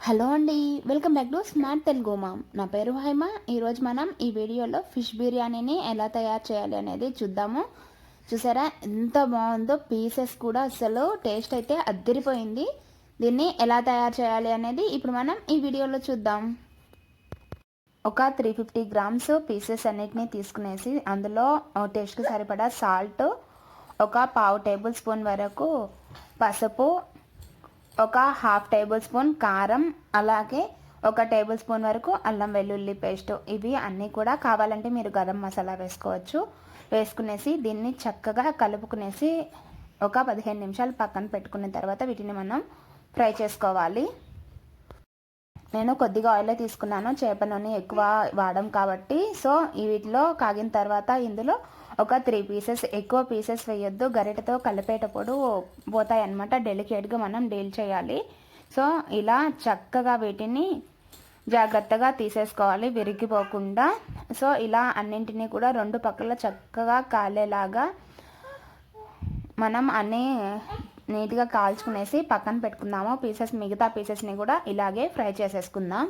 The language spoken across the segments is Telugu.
హలో అండి, welcome back to smart Telugu mom. నా పేరు హైమ. ఈరోజు మనం ఈ వీడియోలో ఫిష్ బిర్యానీని ఎలా తయారు చేయాలి అనేది చూద్దాము. చూసారా ఎంత బాగుందో, పీసెస్ కూడా అసలు టేస్ట్ అయితే అద్దరిపోయింది. దీన్ని ఎలా తయారు చేయాలి అనేది ఇప్పుడు మనం ఈ వీడియోలో చూద్దాం. ఒక 350 గ్రామ్స్ పీసెస్ అన్నిటిని తీసుకునేసి అందులో టేస్ట్కి సరిపడా సాల్ట్, ఒక పావు టేబుల్ స్పూన్ వరకు పసుపు, ఒక హాఫ్ టేబుల్ స్పూన్ కారం, అలాగే ఒక టేబుల్ స్పూన్ వరకు అల్లం వెల్లుల్లి పేస్ట్. ఇవి అన్నీ కూడా కావాలంటే మీరు గరం మసాలా వేసుకోవచ్చు. వేసుకునేసి దీన్ని చక్కగా కలుపుకునేసి ఒక 15 నిమిషాలు పక్కన పెట్టుకున్న తర్వాత వీటిని మనం ఫ్రై చేసుకోవాలి. నేను కొద్దిగా ఆయిల్ తీసుకున్నాను, చేప నూనె ఎక్కువ వాడడం కాబట్టి. సో వీటిలో కాగిన తర్వాత ఇందులో ఒక 3 పీసెస్, ఎక్కువ పీసెస్ వేయొద్దు, గరిటతో కలిపేటప్పుడు పోతాయి అన్నమాట. డెలికేట్గా మనం డీల్ చేయాలి. సో ఇలా చక్కగా వీటిని జాగ్రత్తగా తీసేసుకోవాలి, విరిగిపోకుండా. సో ఇలా అన్నింటినీ కూడా రెండు పక్కల చక్కగా కాలేలాగా మనం అన్నీ నీట్గా కాల్చుకునేసి పక్కన పెట్టుకుందాము. మిగతా పీసెస్ని కూడా ఇలాగే ఫ్రై చేసేసుకుందాం.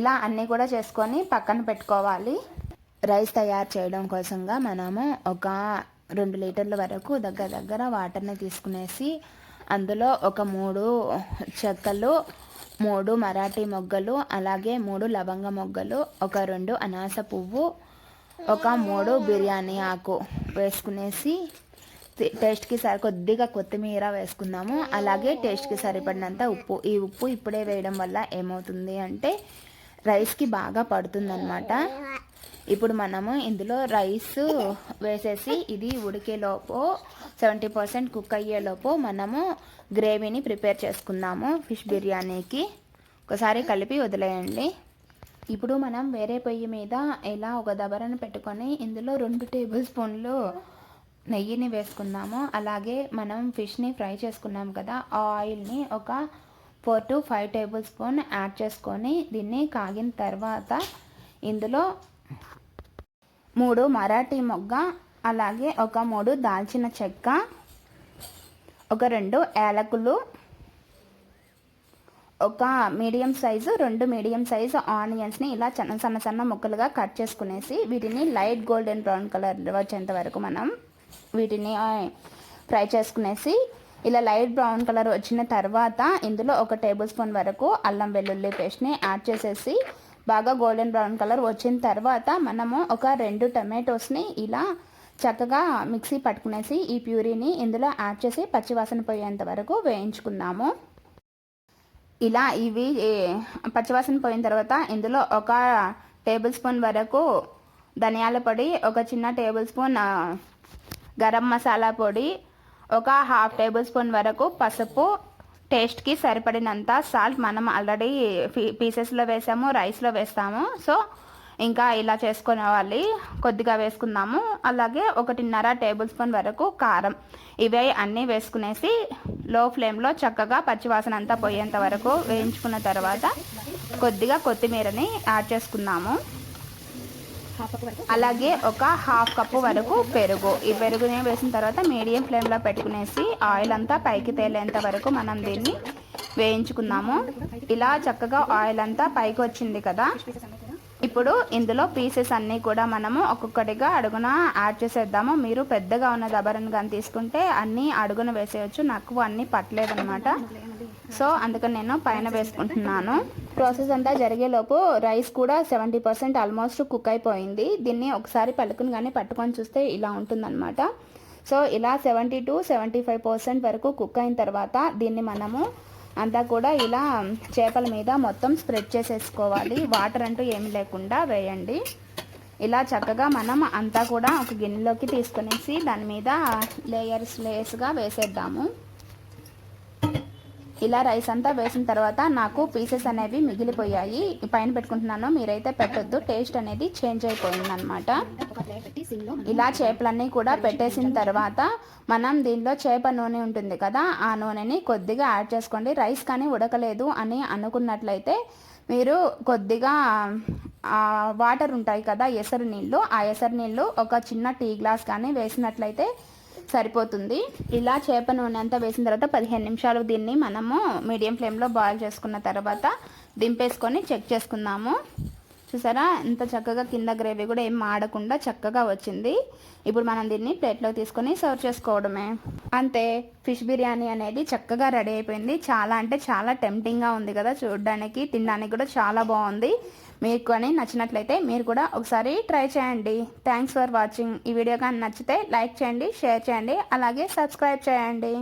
ఇలా అన్నీ కూడా చేసుకొని పక్కన పెట్టుకోవాలి. రైస్ తయారు చేయడం కోసంగా మనము ఒక 2 లీటర్ల వరకు దగ్గర వాటర్ని తీసుకునేసి అందులో ఒక 3 చెక్కలు, 3 మరాఠీ మొగ్గలు, అలాగే 3 లవంగ మొగ్గలు, ఒక 2 అనాస పువ్వు, ఒక 3 బిర్యానీ ఆకు వేసుకునేసి టేస్ట్కి కొద్దిగా కొత్తిమీర వేసుకుందాము. అలాగే టేస్ట్కి సరిపడినంత ఉప్పు. ఈ ఉప్పు ఇప్పుడే వేయడం వల్ల ఏమవుతుంది అంటే రైస్కి బాగా పడుతుందన్నమాట. ఇప్పుడు మనము ఇందులో రైస్ వేసేసి ఇది ఉడికేలోపు 70% కుక్ అయ్యేలోపు మనము గ్రేవీని ప్రిపేర్ చేసుకుందాము. ఫిష్ బిర్యానీకి ఒకసారి కలిపి వదిలేయండి. ఇప్పుడు మనం వేరే పొయ్యి మీద ఇలా ఒక దబరను పెట్టుకొని ఇందులో 2 టేబుల్ స్పూన్లు నెయ్యిని వేసుకుందాము. అలాగే మనం ఫిష్ని ఫ్రై చేసుకున్నాం కదా, ఆ ఆయిల్ని ఒక 4 to 5 టేబుల్ స్పూన్ యాడ్ చేసుకొని దీన్ని కాగిన తర్వాత ఇందులో 3 మరాఠీ మొగ్గ, అలాగే ఒక 3 దాల్చిన చెక్క, ఒక 2 యాలకులు, ఒక రెండు మీడియం సైజు ఆనియన్స్ని ఇలా సన్న ముక్కలుగా కట్ చేసుకునేసి వీటిని లైట్ గోల్డెన్ బ్రౌన్ కలర్ వచ్చేంత వరకు మనం వీటిని ఫ్రై చేసుకునేసి ఇలా లైట్ బ్రౌన్ కలర్ వచ్చిన తర్వాత ఇందులో ఒక టేబుల్ స్పూన్ వరకు అల్లం వెల్లుల్లి పేస్ట్ని యాడ్ చేసేసి బాగా గోల్డెన్ బ్రౌన్ కలర్ వచ్చిన తర్వాత మనము ఒక 2 టమాటోస్ని ఇలా చక్కగా మిక్సీ పట్టుకునేసి ఈ ప్యూరీని ఇందులో యాడ్ చేసి పచ్చివాసన పోయేంత వరకు వేయించుకుందాము. ఇలా ఇవి పచ్చివాసన పోయిన తర్వాత ఇందులో ఒక టేబుల్ స్పూన్ వరకు ధనియాల పొడి, ఒక చిన్న టేబుల్ స్పూన్ గరం మసాలా పొడి, ఒక హాఫ్ టేబుల్ స్పూన్ వరకు పసుపు, టేస్ట్కి సరిపడినంత సాల్ట్. మనం ఆల్రెడీ పీసెస్లో వేసాము, రైస్లో వేస్తాము. సో ఇంకా ఇలా చేసుకోవాలి, కొద్దిగా వేసుకుందాము. అలాగే 1.5 టేబుల్ స్పూన్ వరకు కారం. ఇవే అన్నీ వేసుకునేసి లో ఫ్లేమ్లో చక్కగా పచ్చివాసన అంతా పోయేంత వరకు వేయించుకున్న తర్వాత కొద్దిగా కొత్తిమీరని యాడ్ చేసుకుందాము. అలాగే ఒక హాఫ్ కప్పు వరకు పెరుగు. ఈ పెరుగుని వేసిన తర్వాత మీడియం ఫ్లేమ్లో పెట్టుకునేసి ఆయిల్ అంతా పైకి తేలేంత వరకు మనం దీన్ని వేయించుకుందాము. ఇలా చక్కగా ఆయిల్ అంతా పైకి వచ్చింది కదా, ఇప్పుడు ఇందులో పీసెస్ అన్నీ కూడా మనము ఒక్కొక్కటిగా అడుగున యాడ్ చేసేద్దాము. మీరు పెద్దగా ఉన్న దబరను కానీ తీసుకుంటే అన్నీ అడుగున వేసేయచ్చు. నాకు అన్నీ పట్టలేదన్నమాట. సో అందుకని నేను పైన వేసుకుంటున్నాను. ప్రాసెస్ అంతా జరిగేలోపు రైస్ కూడా 70% ఆల్మోస్ట్ కుక్ అయిపోయింది. దీన్ని ఒకసారి పలుకుని కానీ పట్టుకొని చూస్తే ఇలా ఉంటుందన్నమాట. సో ఇలా 70 to 75% వరకు కుక్ అయిన తర్వాత దీన్ని మనము అంతా కూడా ఇలా చేపల మీద మొత్తం స్ప్రెడ్ చేసేసుకోవాలి. వాటర్ అంటూ ఏమి లేకుండా వేయండి. ఇలా చక్కగా మనం అంతా కూడా ఒక గిన్నెలోకి తీసుకునేసి దాని మీద లేయర్స్గా వేసేద్దాము. ఇలా రైస్ అంతా వేసిన తర్వాత నాకు పీసెస్ అనేవి మిగిలిపోయాయి, పైన పెట్టుకుంటున్నాను. మీరైతే పెట్టొద్దు, టేస్ట్ అనేది చేంజ్ అయిపోయిందనమాట. ఇలా చేపలన్నీ కూడా పెట్టేసిన తర్వాత మనం దీనిలో చేప నూనె ఉంటుంది కదా, ఆ నూనెని కొద్దిగా యాడ్ చేసుకోండి. రైస్ కానీ ఉడకలేదు అని అనుకున్నట్లయితే మీరు కొద్దిగా వాటర్ ఉంటాయి కదా, ఎసరు నీళ్ళు, ఆ ఎసరు నీళ్ళు ఒక చిన్న టీ గ్లాస్ కానీ వేసినట్లయితే సరిపోతుంది. ఇలా చేప నూనె అంతా వేసిన తర్వాత 15 నిమిషాలు దీన్ని మనము మీడియం ఫ్లేమ్లో బాయిల్ చేసుకున్న తర్వాత దింపేసుకొని చెక్ చేసుకుందాము. చూసారా ఎంత చక్కగా కింద గ్రేవీ కూడా ఏం మాడకుండా చక్కగా వచ్చింది. ఇప్పుడు మనం దీన్ని ప్లేట్లోకి తీసుకొని సర్వ్ చేసుకోవడమే. అంతే, ఫిష్ బిర్యానీ అనేది చక్కగా రెడీ అయిపోయింది. చాలా అంటే చాలా టెంప్టింగ్గా ఉంది కదా, చూడడానికి తినడానికి కూడా చాలా బాగుంది. మీకు కానీ నచ్చినట్లయితే మీరు కూడా ఒకసారి ట్రై చేయండి. Thanks for watching. ఈ వీడియో కానీ నచ్చితే లైక్ చేయండి, షేర్ చేయండి, అలాగే సబ్స్క్రైబ్ చేయండి.